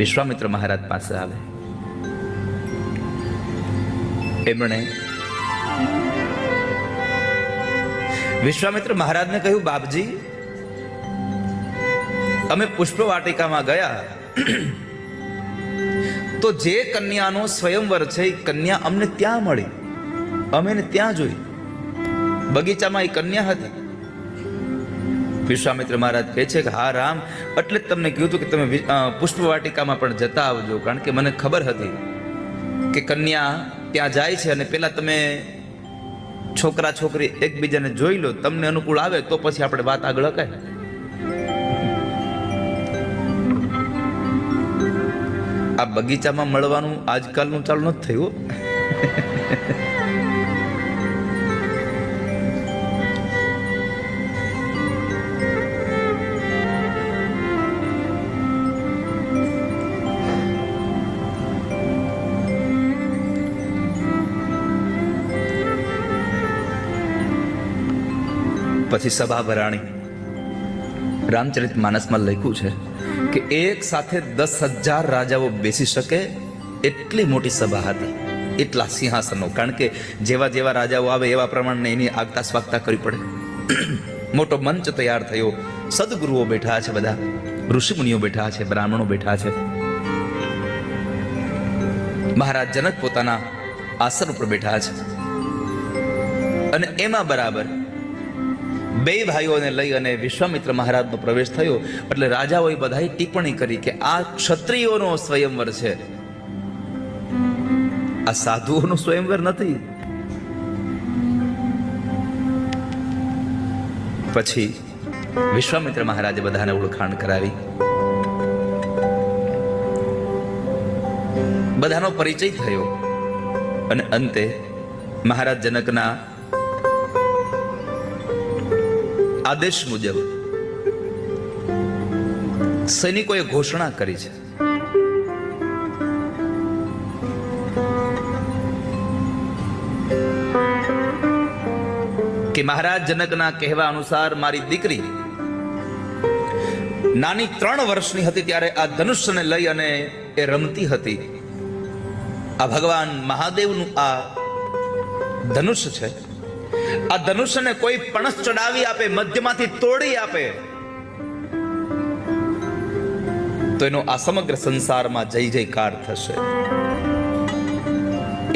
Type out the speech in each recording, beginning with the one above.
વિશ્વામિત્ર મહારાજ પાસે આવે. એમણે વિશ્વામિત્ર મહારાજને કહ્યું, બાપજી, અમે પુષ્પ વાટિકામાં ગયા તો જે કન્યાનો સ્વયંવર છે એ કન્યા અમને ત્યાં મળી, અમે એને ત્યાં જોઈ. બગીચામાં એ કન્યા હતી. વિશ્વામિત્ર મહારાજ કહે છે કે હા રામ, એટલે જ તમને કહ્યું હતું કે તમે પુષ્પ વાટિકામાં પણ જતા આવજો, કારણ કે મને ખબર હતી કે કન્યા ત્યાં જાય છે અને પેલા તમે છોકરા છોકરી એકબીજાને જોઈ લો, તમને અનુકૂળ આવે તો પછી આપણે વાત આગળ અકાય. આ બગીચામાં મળવાનું આજકાલનું ચાલુ નથી થયું. પછી સભા ભરાણી. રામચરિત માનસમાં લખ્યું છે કે એક સાથે 10,000 રાજાઓ બેસી શકે એટલી મોટી સભા હતી, એટલા સિંહાસનો. કારણ કે જેવા જેવા રાજાઓ આવે એવા પ્રમાણે એની આગતા સ્વાગતા કરવી પડે. મોટો મંચ તૈયાર થયો. સદગુરુઓ બેઠા છે, બધા ઋષિમુનિઓ બેઠા છે, બ્રાહ્મણો બેઠા છે. મહારાજ જનક પોતાના આસન ઉપર બેઠા છે અને એમાં બરાબર બે ભાઈઓને લઈ અને વિશ્વામિત્ર મહારાજનો પ્રવેશ થયો. એટલે રાજાઓએ બધાએ ટિપ્પણી કરી કે આ ક્ષત્રિયોનો સ્વયંવર છે, આ સાધુઓનો સ્વયંવર નથી. પછી વિશ્વામિત્ર મહારાજે બધાને ઓળખાણ કરાવી, બધાનો પરિચય થયો અને અંતે મહારાજ જનકના આદેશ મુજબ સૈનિકોએ ઘોષણા કરી છે કે મહારાજ જનકના કહેવા અનુસાર મારી દીકરી નાની 3 વર્ષની હતી ત્યારે આ ધનુષ્યને લઈ અને એ રમતી હતી. આ ભગવાન મહાદેવનું આ ધનુષ્ય છે. આ ધનુષ્યને કોઈ પણસ ચડાવી આપે, મધ્યમાંથી તોડી આપે તો એનો આ સમગ્ર સંસારમાં જય જયકાર થશે,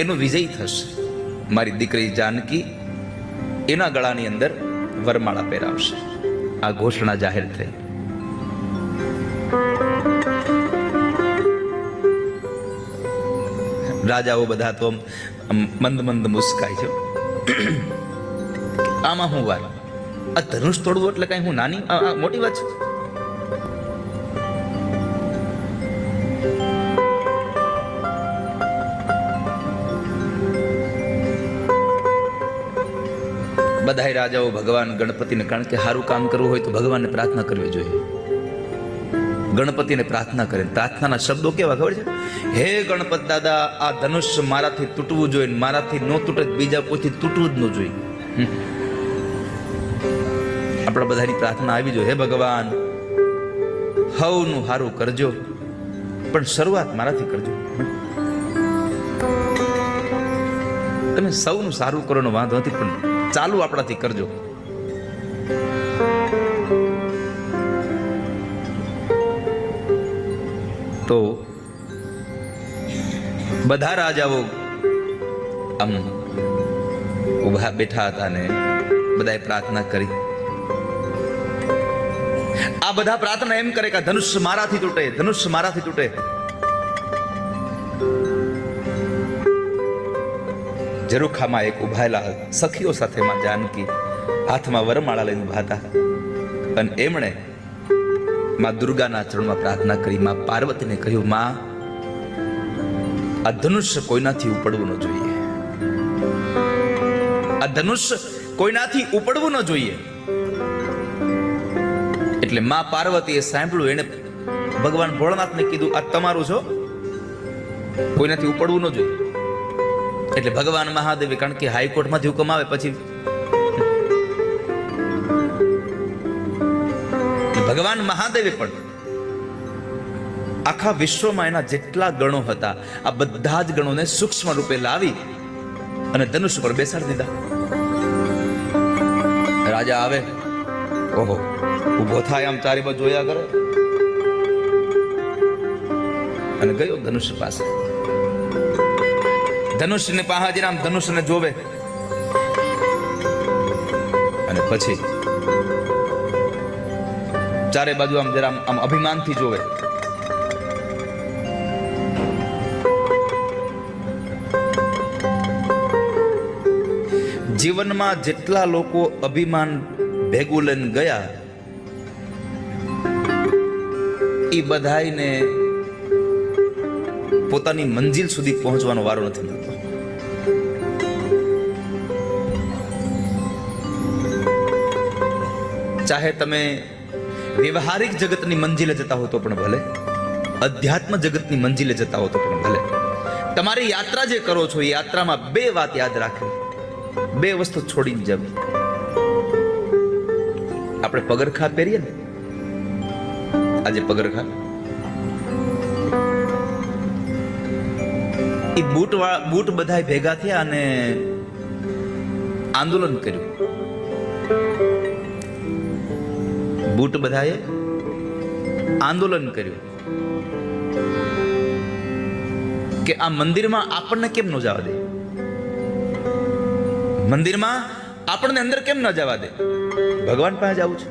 એનો વિજય થશે. મારી દીકરી જાનકી એના ગળાની અંદર વરમાળા પહેરાવશે. આ ઘોષણા જાહેર થઈ. રાજાઓ બધા તો મંદ મંદ મુસ્કાય છે. આમાં હું વાર, આ ધનુષ તોડવું એટલે કઈ હું નાની મોટી વાત છે? બધા રાજાઓ ભગવાન ગણપતિને, કારણ કે સારું કામ કરવું હોય તો ભગવાનને પ્રાર્થના કરવી જોઈએ. ગણપતિને પ્રાર્થના કરે. પ્રાર્થનાના શબ્દો કેવા ખબર છે? હે ગણપત દાદા, આ ધનુષ્ય મારાથી તૂટવું જોઈએ, મારાથી ન તૂટે બીજા કોઈથી તૂટવું જ ન જોઈએ. આપણા બધાની પ્રાર્થના આવી જોઈએ, હે ભગવાન હવનું સારું કરજો, પણ શરૂઆત મારાથી કરજો. તમે સૌનું સારું કરવાનો વાંધો નથી, પણ ચાલુ આપણાથી કરજો. તો બધા રાજાઓ આમ ઉભા બેઠા હતા ને બધાએ પ્રાર્થના કરી. આ બધા પ્રાર્થના એમ કરે કે ધનુષ્ય મારાથી તૂટે, ધનુષ્ય મારાથી તૂટે. ઝરૂખામાં એક ઉભાયેલા સખીઓ સાથે માં જાનકી હાથમાં વરમાળા લઈને ઉભા હતા અને એમણે માં દુર્ગાના ચરણમાં પ્રાર્થના કરી. માં પાર્વતીને કહ્યું, માં આ ધનુષ્ય કોઈનાથી ઉપડવું ન જોઈએ, આ ધનુષ્ય કોઈનાથી ઉપડવું ન જોઈએ. એટલે માં પાર્વતીએ સાંભળ્યું, એને ભગવાન ભોળાનાથને કીધું, આ તમારું છો, કોઈનાથી ઉપડવું ન જોઈએ. એટલે ભગવાન મહાદેવે, કારણ કે હાઈકોર્ટમાંથી હુકમ આવે પછી ભગવાન મહાદેવે પણ આખા વિશ્વમાં એના જેટલા ગણો હતા, આ બધા જ ગણોને સૂક્ષ્મ રૂપે લાવી અને ધનુષ પર બેસાડી દીધા. રાજા આવે, ઓહો, ઉભો થાય, આમ ચારે બાજુ જોયા કરે અને ગયો ધનુષ પાસે. ધનુષને પાસે જઈને આમ ધનુષને જોવે અને પછી ચારે બાજુ આમ જરા આમ અભિમાનથી જોવે. જીવનમાં જેટલા લોકો અભિમાન ભેગું લઈને ગયા એ બધાને પોતાની મંજિલ સુધી પહોંચવાનો વારો નથી મળતો. ચાહે તમે વ્યવહારિક જગતની મંજિલે જતા હો તો પણ ભલે, અધ્યાત્મ જગતની મંજિલે જતા હો તો પણ ભલે, તમારી યાત્રા જે કરો છો એ યાત્રામાં બે વાત યાદ રાખવી, બે વસ્તુ છોડીને જવી. આપણે પગરખા પહેરીએ ને, આજે પગરખા, એ બૂટ બધા ભેગા થયા અને આંદોલન કર્યું. બૂટ બધાએ આંદોલન કર્યું કે આ મંદિરમાં આપણને કેમ ન જવા દે, મંદિરમાં આપણને અંદર કેમ ન જવા દે. ભગવાન પાસે જવું છે.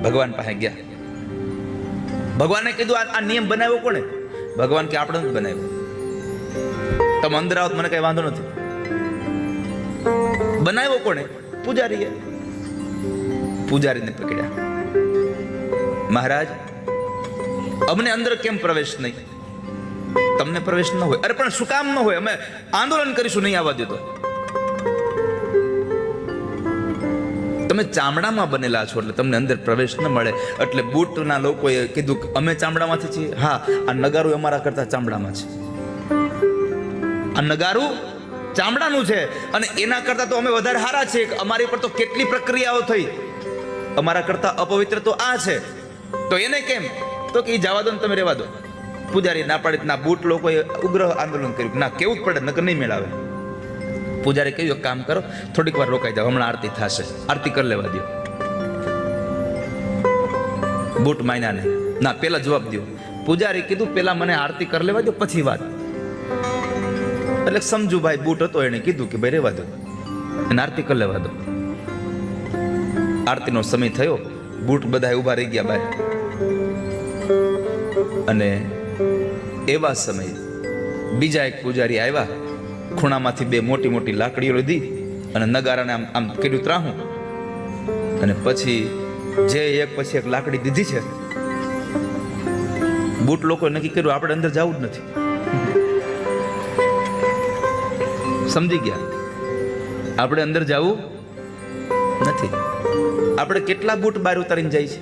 ભગવાન પાસે ગયા. ભગવાને કીધું આ નિયમ બનાવ્યો કોને? ભગવાન કે આપણે નથી બનાવ્યો. તમે અંદર આવો મને કઈ વાંધો નથી. બનાવ્યો કોને? પૂજારીએ. પૂજારીને પકડ્યા. મહારાજ, અમને અંદર કેમ પ્રવેશ નહીં? તમને પ્રવેશ ન હોય? અરે પણ શું કામ ન હોય? અમે આંદોલન કરીશું, નહીં આવવા દેતો. તમે ચામડામાં બનેલા છો એટલે તમને અંદર પ્રવેશ ન મળે. એટલે બૂટના લોકોએ કીધું કે અમે ચામડામાંથી છીએ. હા, આ નગારું અમારા કરતા ચામડામાં છે. આ નગારું ચામડાનું છે અને એના કરતા તો અમે વધારે હારા છીએ. અમારી પર તો કેટલી પ્રક્રિયાઓ થઈ, અમારા કરતા અપવિત્ર તો આ છે. તો એને કેમ? તો કે જવા દો ને, તમે રહેવા દો. પૂજારી ના પાડી. ના, બૂટ લોકોએ ઉગ્ર આંદોલન કર્યું. ના, કેવું જ પડે, નકર નહીં મેળાવે. પૂજારી કહ્યું કામ કરો, થોડીક વાર રોકાઈ જાવ, હમણાં આરતી થશે, આરતી કરી લેવા દો. બૂટ માન્યા નહીં. ના, પેલા જવાબ દો. પૂજારી કીધું પેલા મને આરતી કરી લેવા દો, પછી વાત. એટલે સમજુ ભાઈ બૂટ હતો, એને કીધું કે ભાઈ રહેવા દો, એને આરતી કરી લેવા દો. આરતીનો સમય થયો. બૂટ બધા ઉભા રહી ગયા બહાર. અને એવા સમયે બીજા એક પૂજારી આવ્યા. ખૂણામાંથી બે મોટી મોટી લાકડીઓ લીધી અને નગારાને આમ આમ કર્યું ત્રાહું. અને પછી જે એક પછી એક લાકડી દીધી છે, બૂટ લોકોએ નક્કી કર્યું આપણે અંદર જવું જ નથી. સમજી ગયા? આપણે અંદર જવું નથી. આપણે કેટલા બૂટ બહાર ઉતારીને જાય છે?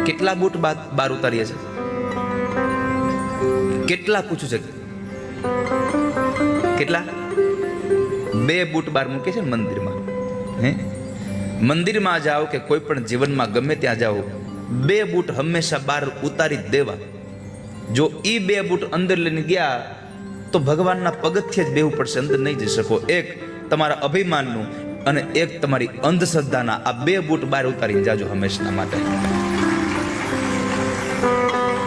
કેટલા બૂટ બહાર ઉતારીએ છે? કેટલા પૂછું છે? કેટલા? 2 બૂટ બહાર મૂકે છે મંદિરમાં. હે, મંદિરમાં જાઓ કે કોઈ પણ જીવનમાં ગમે ત્યાં જાઓ, 2 બૂટ હંમેશા બહાર ઉતારી જ દેવા. જો ઈ 2 બૂટ અંદર લઈને ગયા તો ભગવાનના પગથિયે જ બેહવું પડશે, અંદર નહીં જઈ શકો. એક તમારા અભિમાનનું અને એક તમારી અંધશ્રદ્ધાના. આ 2 બૂટ બહાર ઉતારીને જાજો હંમેશા માટે.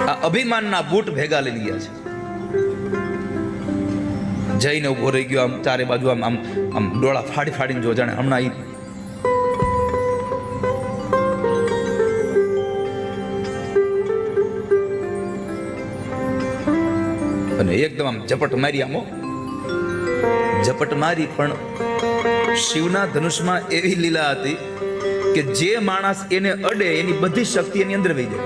આ અભિમાનના બૂટ ભેગા લઈ ગયા છે. જઈને ઉભો રહી ગયો. આમ ચારે બાજુ આમ આમ આમ ડોળા ફાડી ફાડીને જો જાણે હમણાં ઈ અને એકદમ આમ ઝપટ મારી. આમો ઝપટ મારી. પણ શિવના ધનુષમાં એવી લીલા હતી કે જે માણસ એને અડે એની બધી શક્તિ એની અંદર વહી જાય,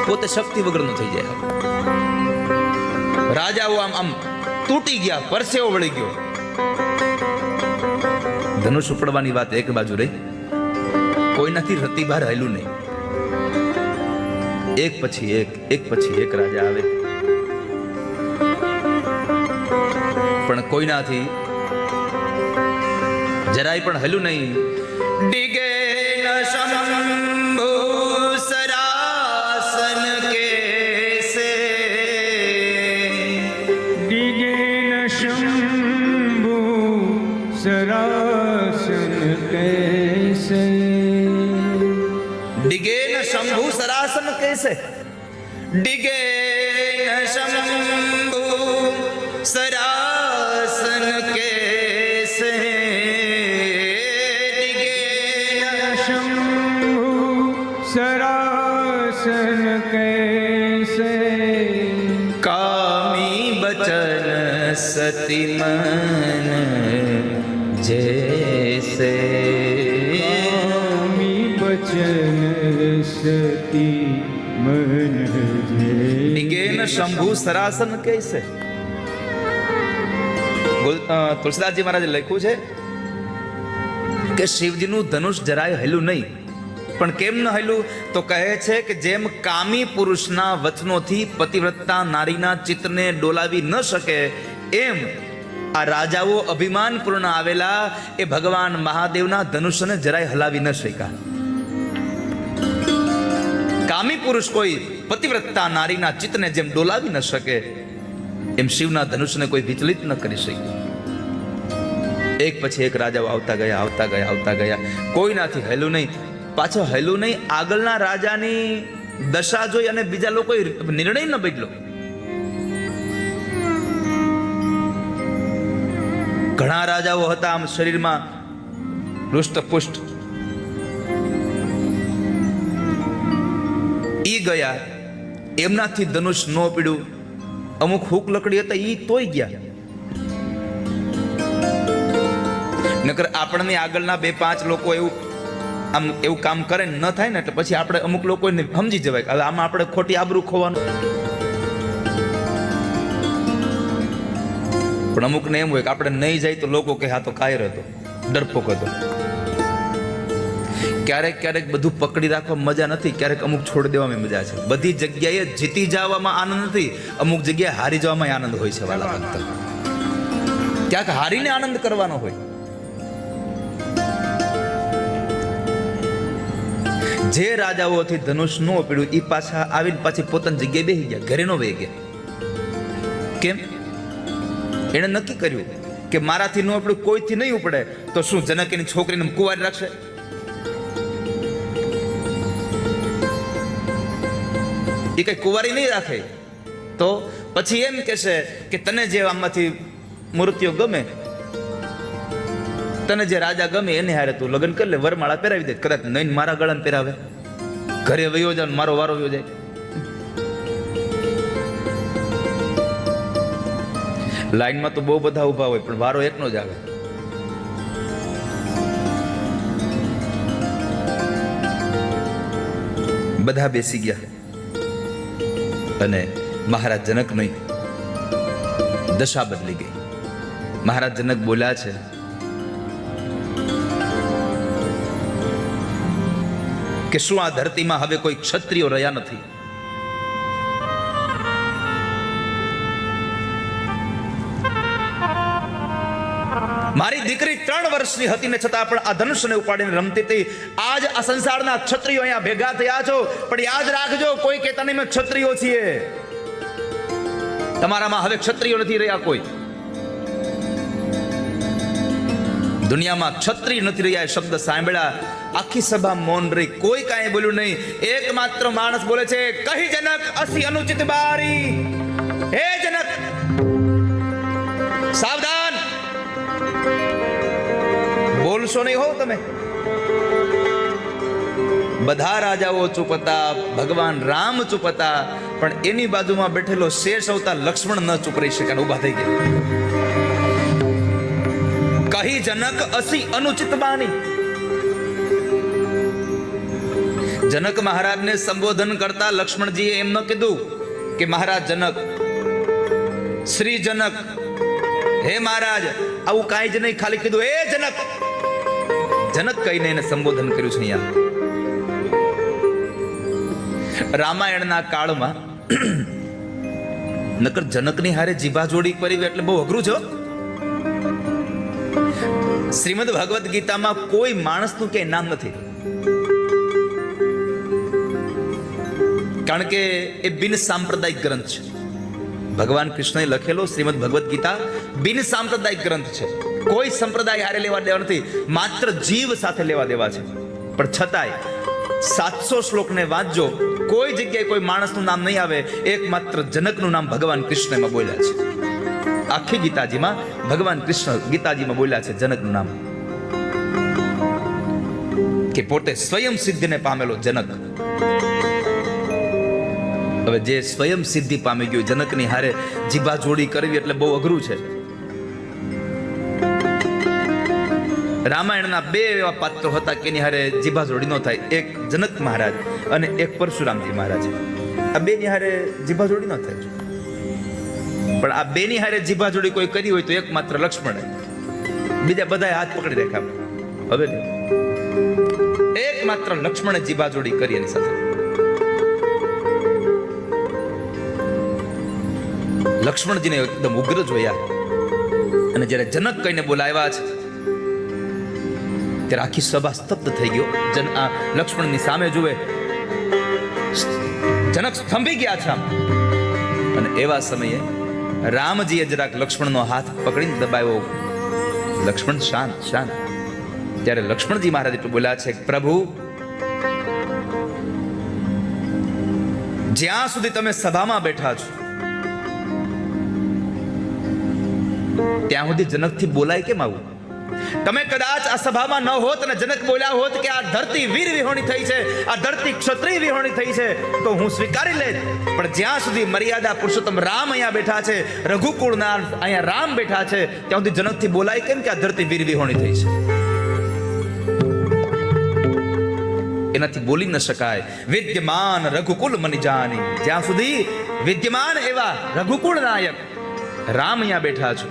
પોતે શક્તિ વગરનો થઈ જાય. રાજાઓ આમ આમ તૂટી ગયા, પરસેવો વળી ગયો. ધનુષ ઉપડવાની વાત એક બાજુ રહી, કોઈનાથી રતી બહાર હાલ્યું નહીં. એક પછી એક રાજા આવે, પણ કોઈનાથી જરાય પણ હલ્યું નહીં. ડિગે શંભુ સરા સરાસન કૈસે ડિગે શંભુ સરાસન કૈસે ડિગે शंभु सरासन कैसे कामी बचन सती मन जैसे स्वामी बचन सती मन निगेन शंभु सरासन कैसे તુલસીદાસજી મહારાજે લખ્યું છે કે શિવજીનું ધનુષ જરાય હેલું નહીં. પણ કેમ ન હેલું? તો કહે છે કે જેમ કામી પુરુષના વચનોથી પતિવ્રતા નારીના ચિત્તને ડોલાવી ન શકે, એમ આ રાજાઓ અભિમાનપૂર્ણ આવેલા એ ભગવાન મહાદેવના ધનુષ્યને જરાય હલાવી ન શક્યા. કામી પુરુષ કોઈ પતિવ્રતા નારીના ચિત્તને જેમ ડોલાવી ન શકે, એમ શિવના ધનુષ્યને કોઈ વિચલિત ન કરી શક્યું. એક પછી એક રાજાઓ આવતા ગયા, કોઈનાથી હેલું નહીં. પાછો હેલું નહીં, આગળના રાજાની દશા જોઈ અને બીજા લોકોએ નિર્ણય ન બદલ્યો. ઘણા રાજાઓ હતા આમ શરીરમાં હૃષ્ટપુષ્ટ, ઈ ગયા, એમનાથી ધનુષ ન પીડ્યું. અમુક હુક લકડી હતા ઈ તોય ગયા. નકર આપણને આગળના 2-5 લોકો એવું કામ કરે ન થાય ને, એટલે પછી આપણે અમુક લોકોને સમજી જવાય હવે આમાં આપણે ખોટી આબરૂ ખોવાનું. પણ અમુકને એમ હોય કે આપણે નહીં જાય તો લોકો કે હા તો કાયર હતો, ડરપોક હતો. ક્યારેક ક્યારેક બધું પકડી રાખવા મજા નથી, ક્યારેક અમુક છોડી દેવામાં મજા છે. બધી જગ્યાએ જીતી જવામાં આનંદ નથી, અમુક જગ્યાએ હારી જવામાં આનંદ હોય છે. વાલા ભક્ત, ક્યાંક હારીને આનંદ કરવાનો હોય. જે રાજાઓથી ધનુષ નો પીડ્યું એ પાછા આવીને પાછી પોતાની જગ્યાએ બેસી ગયા, ઘરે નો વહી ગયા. કેમ? એને નક્કી કર્યું કે મારાથી નો પડ્યું, કોઈથી નહીં ઉપડે તો શું જનક એની છોકરીને કુંવારી રાખશે? એ કઈ કુંવારી નહીં રાખે. તો પછી એમ કહેશે કે તને જે આમાંથી મૂર્તિઓ ગમે, તને જે રાજા ગમે એને હારે તું લગ્ન કરી લે, વરમાળા પહેરાવી દે. કદાચ નહીં મારા ગળાને પહેરાવે, ઘરે વયો જાય, મારો વારો વયો જાય. લાઈનમાં તો બહુ બધા ઊભા હોય, પણ વારો એકનો જ આવે. બધા બેસી ગયા અને મહારાજ જનક નહીં, દશા બદલી ગઈ. મહારાજ જનક બોલ્યા છે કે શું આ ધરતીમાં હવે કોઈ ક્ષત્રિયો રહ્યા નથી? મારી દીકરી 3 વર્ષની હતી ને છતાં પણ આ ધનુષને ઉપાડીને રમતી હતી. આજ આ સંસારના ક્ષત્રિયો અહીંયા ભેગા થયા છો, પણ યાદ રાખજો કોઈ કહેતા નહીં મેં ક્ષત્રિયો છીએ. તમારામાં હવે ક્ષત્રિયો નથી રહ્યા કોઈ. દુનિયામાં ક્ષત્રિય નથી રહ્યા એ શબ્દ સાંભળ્યા આખી સભા મૌન રહી, કોઈ કાંઈ બોલ્યું નહીં. એકમાત્ર માણસ બોલે છે, કહી જનક અસી અનુચિત બારી. હે જનક, સાવધાન, બોલશો નહીં હો તમે. બધા રાજાઓ ચૂપ હતા, ભગવાન રામ ચૂપ હતા, પણ એની બાજુમાં બેઠેલો શેષ અવતાર લક્ષ્મણ ન ચૂપ રહી શક્યા, ઉભા થઈ ગયા. કહી જનક અસી અનુચિત બાની. જનક મહારાજને સંબોધન કરતા લક્ષ્મણજીએ એમ ન કીધું કે મહારાજ જનક, શ્રી જનક, હે મહારાજ, આવું કાંઈ જ નહીં. ખાલી કીધું હે જનક. જનક કહીને એને સંબોધન કર્યું છે. અહીંયા રામાયણના કાળમાં નકર જનકની હારે જીભા જોડી કરી એટલે બહુ અઘરું છે. શ્રીમદ ભગવદ ગીતામાં કોઈ માણસનું ક્યાંય નામ નથી, કારણ કે એ બિન સાંપ્રદાયિક ગ્રંથ છે. ભગવાન કૃષ્ણએ લખેલો શ્રીમદ ભગવદ ગીતા બિન સાંપ્રદાયિક ગ્રંથ છે. કોઈ સંપ્રદાય હારે લેવા દેવા નથી, માત્ર જીવ સાથે લેવા દેવા છે. પણ છતાંય 700 શ્લોકને વાંચજો, કોઈ જગ્યાએ કોઈ માણસનું નામ નહીં આવે, એકમાત્ર જનકનું નામ ભગવાન કૃષ્ણમાં બોલ્યા છે. આખી ગીતાજીમાં ભગવાન કૃષ્ણ ગીતાજીમાં બોલ્યા છે જનકનું નામ, કે પોતે સ્વયં સિદ્ધિને પામેલો જનક. હવે જે સ્વયં સિદ્ધિ પામી ગયું, જનકની હારે જીભા જોડી કરવી એટલે બહુ અઘરું છે. રામાયણના બે એવા પાત્રો હતા કે એની હારે જીભા જોડી ન થાય, એક જનક મહારાજ અને એક પરશુરામજી મહારાજ. આ બેની હારે જીભા જોડી ન થાય, પણ આ બેની હારે જીભા જોડી કોઈ કરી હોય તો એકમાત્ર લક્ષ્મણ, બીજા બધા હાથ પકડી રાખ્યા. હવે એકમાત્ર લક્ષ્મણે જીભા જોડી કરી એની સાથે. લક્ષ્મણજીને એકદમ ઉગ્ર જોયા, અને જ્યારે જનક કહીને બોલાવ્યા છે ત્યારે આખી સભા સ્તબ્ધ થઈ ગયો. આ લક્ષ્મણની સામે જુએ, જનક સ્તંભી ગયા છે આમ. અને એવા સમયે રામજીએ જરાક લક્ષ્મણનો હાથ પકડીને દબાવ્યો. લક્ષ્મણ શાંત શાંત. ત્યારે લક્ષ્મણજી મહારાજ એટલું બોલ્યા છે, પ્રભુ જ્યાં સુધી તમે સભામાં બેઠા છો ત્યાં સુધી જનકથી બોલાય કેમ આવું? તમે કદાચ આ સભામાં ન હોત અને જનક બોલ્યા હોત કે આ ધરતી વીર વિહોણી થઈ છે, આ ધરતી ક્ષત્રિય વિહોણી થઈ છે, તો હું સ્વીકારી લેત. પણ જ્યાં સુધી મર્યાદા પુરુષોત્તમ રામ અહીંયા બેઠા છે, રઘુકુળના અહીંયા રામ બેઠા છે, ત્યાં સુધી જનકથી બોલાય કેમ કે આ ધરતી વીર વિહોણી થઈ છે? એનાથી બોલી ન શકાય. વિદ્યમાન રઘુકુલ મની જાની. જ્યાં સુધી વિદ્યમાન એવા રઘુકુળ નાયક રામ અહીંયા બેઠા છો,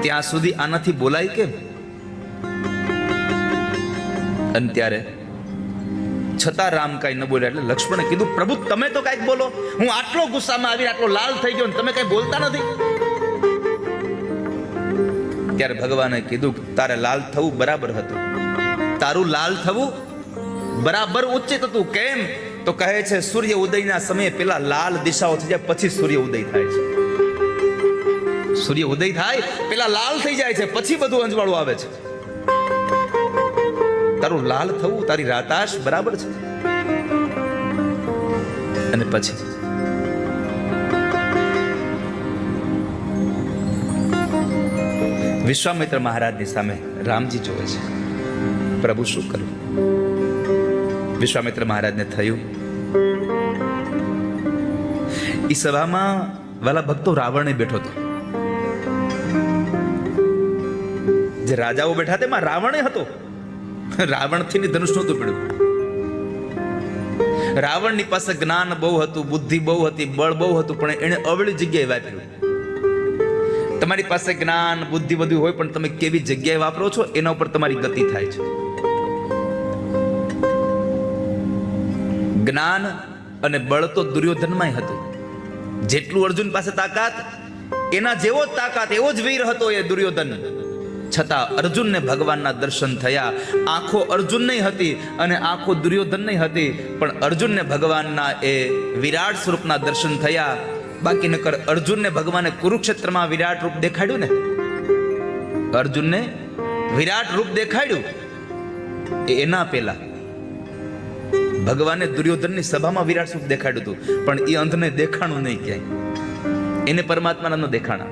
ત્યાં સુધી આનાથી બોલાય કેમ? અને ત્યારે છતાં રામ કઈ ન બોલ્યા. એટલે લક્ષ્મણે કીધું, પ્રભુ તમે તો કઈક બોલો. હું આટલો ગુસ્સામાં આવીને આટલો લાલ થઈ ગયો, તમે કઈ બોલતા નથી. ત્યારે ભગવાને કીધું, તારે લાલ થવું બરાબર હતું, તારું લાલ થવું બરાબર ઉચિત હતું. કેમ? તો કહે છે, સૂર્ય ઉદયના સમયે પેલા લાલ દિશાઓ થઈ જાય, પછી સૂર્ય ઉદય થાય છે. સૂર્ય ઉદય થાય પેલા લાલ થઈ જાય છે, પછી બધું અંજવાળું આવે છે. તારું લાલ થવું, તારી રાતાશ બરાબર છે. અને પછી વિશ્વામિત્ર મહારાજની સામે રામજી જોવે છે, પ્રભુ શું કરું? વિશ્વામિત્ર મહારાજને થયું, એ સભામાં વાલા ભક્તો રાવણે બેઠો હતો. જે રાજાઓ બેઠા તેમાં રાવણે હતો. રાવણથી ધનુષ નહોતું પડ્યું. રાવણની પાસે જ્ઞાન બહુ હતું, બુદ્ધિ બહુ હતી, બળ બહુ હતું, પણ એને અવળી જગ્યાએ વાપર્યું. તમારી પાસે જ્ઞાન બુદ્ધિ બધું હોય, પણ તમે કેવી જગ્યાએ વાપરો છો એના ઉપર તમારી ગતિ થાય છે. જ્ઞાન અને બળ તો દુર્યોધનમાં હતું. જેટલું અર્જુન પાસે તાકાત, એના જેવો જ તાકાત, એવો જ વીર હતો એ દુર્યોધન. છતાં અર્જુનને ભગવાનના દર્શન થયા. આંખો અર્જુન નહીં હતી અને આંખો દુર્યોધન નહીં હતી, પણ અર્જુનને ભગવાનના એ વિરાટ સ્વરૂપના દર્શન થયા. બાકી નકર અર્જુનને ભગવાને કુરુક્ષેત્રમાં વિરાટ રૂપ દેખાડ્યું ને, અર્જુનને વિરાટ રૂપ દેખાડ્યું, એના પેલા ભગવાને દુર્યોધનની સભામાં વિરાટ સ્વરૂપ દેખાડ્યું હતું, પણ એ અંધને દેખાણું નહીં ક્યાંય. એને પરમાત્માના ન દેખાણા.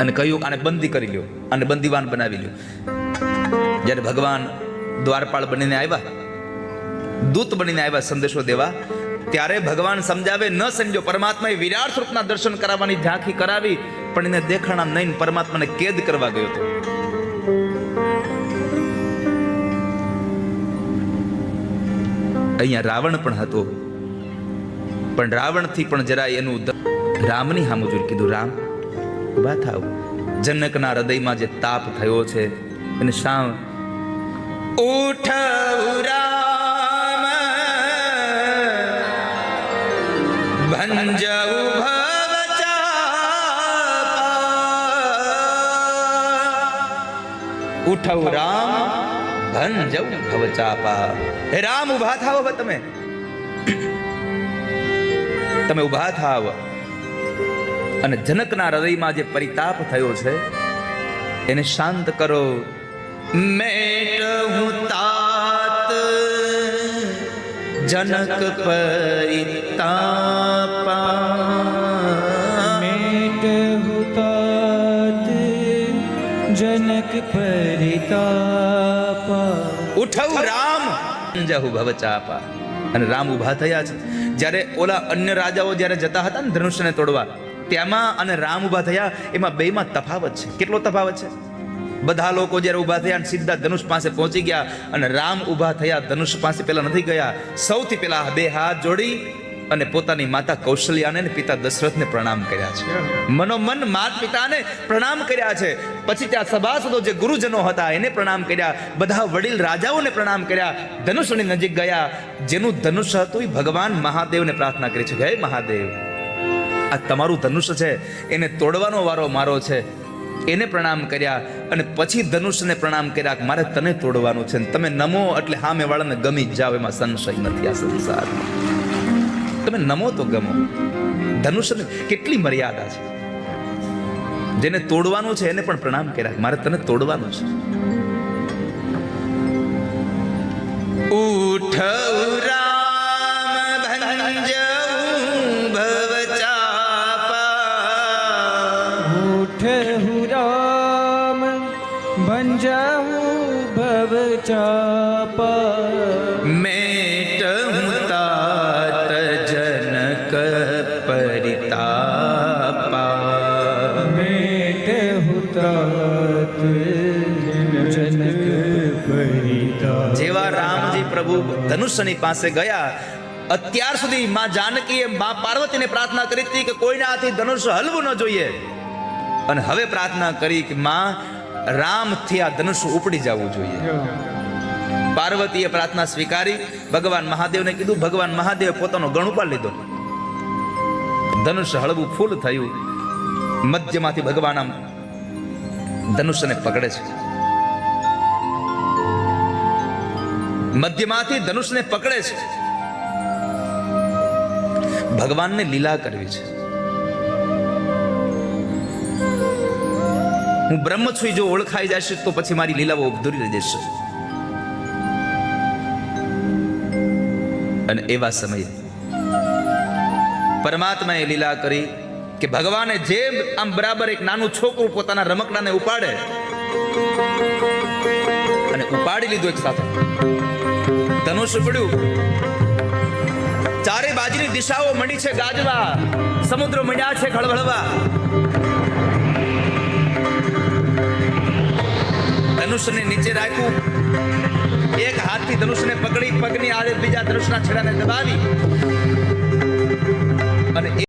અને કહ્યું, આને બંદી કરી લ્યો, આને બંદીવાન બનાવી લ્યો. જ્યારે ભગવાન દ્વારપાળ બનીને આવ્યા, દૂત બનીને આવ્યા સંદેશો દેવા, ત્યારે ભગવાન સમજાવે ન સમજો. પરમાત્માએ વિરાટ સ્વરૂપના દર્શન કરાવવાની ઝાંખી કરાવી, પણ એને દેખાણા નહીં. પરમાત્માને કેદ કરવા ગયો હતો. અહીંયા રાવણ પણ હતો, પણ રાવણથી પણ જરા એનું રામની સામું જોઈ કીધું, રામ ઉભા થાવ. જનકના હૃદયમાં જે તાપ થયો છે એને શા ઉઠ રામ ભંજઉ ભવચાપા. ઉઠવ રામ ભંજઉ ભવચાપા. હે રામ ઉભા થાવ. હવે તમે ઉભા થાવ. અને જનકના હૃદયમાં જે પરિતાપ થયો છે એને શાંત કરો. મેટહું તાત જનક પરિતાપા, મેટહુતાત જનક પરિતાપા. ઉઠવ રામ જહુ ભવ ચાપા. અને રામ ઉભા થયા છે. જ્યારે ઓલા અન્ય રાજાઓ જ્યારે જતા હતા ને ધનુષ્યને તોડવા, ત્યાંમાં અને રામ ઉભા થયા, એમાં બેમાં તફાવત છે. કેટલો તફાવત છે? બધા લોકો જ્યારે ઉભા થયા અને સીધા ધનુષ પાસે પહોંચી ગયા, અને રામ ઉભા થયા ધનુષ પાસે પેલા નથી ગયા. સૌથી પેલા બે હાથ જોડી અને પોતાની માતા કૌશલ્યાને અને પિતા દશરથને પ્રણામ કર્યા છે. મનોમન માત પિતાને પ્રણામ કર્યા છે. પછી ત્યાં સભાસદો જે ગુરુજનો હતા એને પ્રણામ કર્યા. બધા વડીલ રાજાઓને પ્રણામ કર્યા. ધનુષની નજીક ગયા. જેનું ધનુષ હતું એ ભગવાન મહાદેવને પ્રાર્થના કરી છે કે હે મહાદેવ, આ તમારું ધનુષ છે, એને તોડવાનો વારો મારો છે. એને પ્રણામ કર્યા અને પછી ધનુષને પ્રણામ કર્યા કે મારે તને તોડવાનું છે. તમે નમો એટલે સામે વાળાને ગમી જ જાવ, એમાં સંશય નથી આ સંસારમાં. તમે નમો તો ગમો. ધનુષને કેટલી મર્યાદા છે. જેને તોડવાનું છે એને પણ પ્રણામ કર્યા, મારે તને તોડવાનું છે. ઉઠવ રામ ભંજઉ ભવ ચાપા, ઉઠહુ રામ ભંજહુ ભવ ચાપા. મેટહું तात જનક પરિતાપા, મેટહુતાત જનક પરિતાપા. જેવા રામજી પ્રભુ ધનુષની પાસે ગયા, અત્યાર સુધી માં જાનકીએ માં પાર્વતીને પ્રાર્થના કરી હતી કે કોઈના હાથથી ધનુષ હલવું ન જોઈએ, અને હવે પ્રાર્થના કરી કે માં રામથી આ ધનુષ ઉપડી જવું જોઈએ. પાર્વતીએ પ્રાર્થના સ્વીકારી. ભગવાન મહાદેવને કીધું. ભગવાન મહાદેવે પોતાનો ગણ ઉપાડી લીધો. ધનુષ હળવું ફૂલ થયું. મધ્યમાંથી ભગવાન આમ ધનુષને પકડે છે. મધ્યમાંથી ધનુષને પકડે છે. ભગવાનને લીલા કરવી છે. હું બ્રહ્મ છું, જો ઓળખાઈ જશે તો પછી મારી લીલાઓ અધૂરી રહી જશે. અને એવા સમયે પરમાત્માએ લીલા કરી કે ભગવાને જેમ આમ બરાબર એક નાનું છોકરું પોતાના રમકડાને ઉપાડે, અને ઉપાડી લીધું એક સાથે. ધનુષ પડ્યું. ચારે બાજુની દિશાઓ મંડી છે ગાજવા, સમુદ્ર મંડ્યા છે ખળભળવા. ધનુષને નીચે રાખ્યું. એક હાથથી ધનુષને પકડી, પગની આડે બીજા ધનુષના છેડાને દબાવી